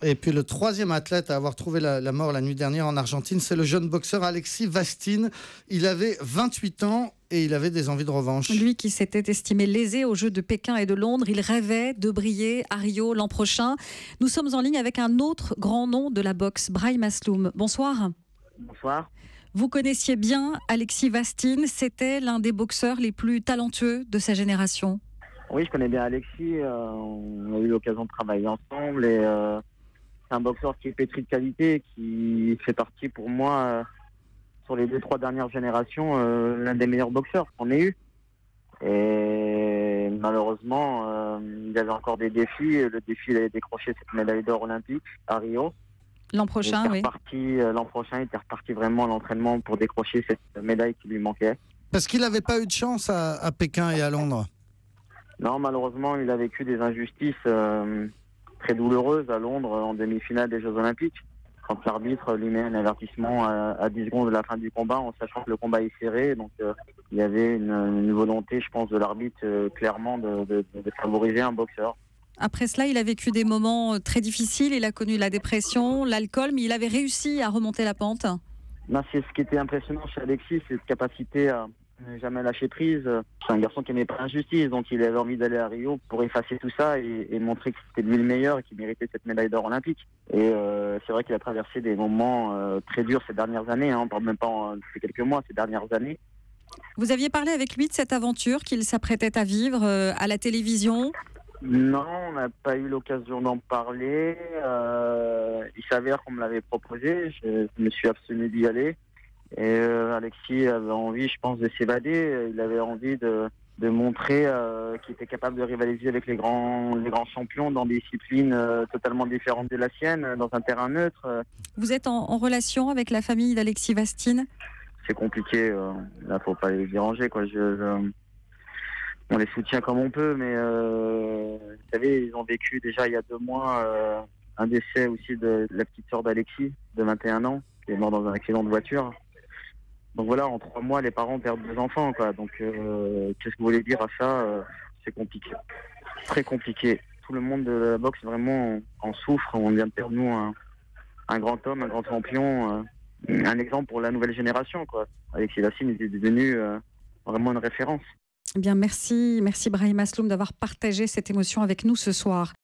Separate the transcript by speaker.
Speaker 1: Et puis le troisième athlète à avoir trouvé la mort la nuit dernière en Argentine, c'est le jeune boxeur Alexis Vastine. Il avait 28 ans et il avait des envies de revanche.
Speaker 2: Lui qui s'était estimé lésé aux Jeux de Pékin et de Londres, il rêvait de briller à Rio l'an prochain. Nous sommes en ligne avec un autre grand nom de la boxe, Brahim Asloum. Bonsoir.
Speaker 3: Bonsoir.
Speaker 2: Vous connaissiez bien Alexis Vastine, c'était l'un des boxeurs les plus talentueux de sa génération.
Speaker 3: Oui, je connais bien Alexis. On a eu l'occasion de travailler ensemble et c'est un boxeur qui est pétri de qualité, qui fait partie pour moi, sur les 2-3 dernières générations, l'un des meilleurs boxeurs qu'on ait eu. Et malheureusement, il avait encore des défis. Le défi, il avait décroché cette médaille d'or olympique à Rio.
Speaker 2: L'an prochain, oui.
Speaker 3: L'an prochain, il était reparti vraiment à l'entraînement pour décrocher cette médaille qui lui manquait.
Speaker 1: Parce qu'il n'avait pas eu de chance à Pékin et à Londres.
Speaker 3: Non, malheureusement, il a vécu des injustices très douloureuses à Londres en demi-finale des Jeux Olympiques. Quand l'arbitre lui met un avertissement à 10 secondes de la fin du combat, en sachant que le combat est serré. Donc, il y avait une volonté, je pense, de l'arbitre, clairement, de favoriser un boxeur.
Speaker 2: Après cela, il a vécu des moments très difficiles. Il a connu la dépression, l'alcool, mais il avait réussi à remonter la pente.
Speaker 3: Non, c'est ce qui était impressionnant chez Alexis, c'est cette capacité à ne jamais lâcher prise. C'est un garçon qui n'aimait pas l'injustice, donc il avait envie d'aller à Rio pour effacer tout ça et montrer que c'était lui le meilleur et qu'il méritait cette médaille d'or olympique. Et c'est vrai qu'il a traversé des moments très durs ces dernières années, on parle même pas depuis quelques mois, ces dernières années.
Speaker 2: Vous aviez parlé avec lui de cette aventure qu'il s'apprêtait à vivre à la télévision?
Speaker 3: Non, on n'a pas eu l'occasion d'en parler. Il s'avère qu'on me l'avait proposé, je me suis abstenu d'y aller. Et Alexis avait envie, je pense, de s'évader. Il avait envie de montrer qu'il était capable de rivaliser avec les grands champions dans des disciplines totalement différentes de la sienne, dans un terrain neutre.
Speaker 2: Vous êtes en relation avec la famille d'Alexis Vastine?
Speaker 3: C'est compliqué, là, faut pas les déranger, quoi. On les soutient comme on peut, mais vous savez, ils ont vécu déjà il y a 2 mois un décès aussi de la petite sœur d'Alexis, de 21 ans, qui est morte dans un accident de voiture. Donc voilà, en 3 mois, les parents perdent 2 enfants, quoi. Donc, qu'est-ce que vous voulez dire à ça? C'est compliqué. Très compliqué. Tout le monde de la boxe, vraiment, en souffre. On vient de perdre, nous, un grand homme, un grand champion, un exemple pour la nouvelle génération, quoi. Alexis Vastine était devenu vraiment une référence.
Speaker 2: Eh bien, merci Brahim Asloum d'avoir partagé cette émotion avec nous ce soir.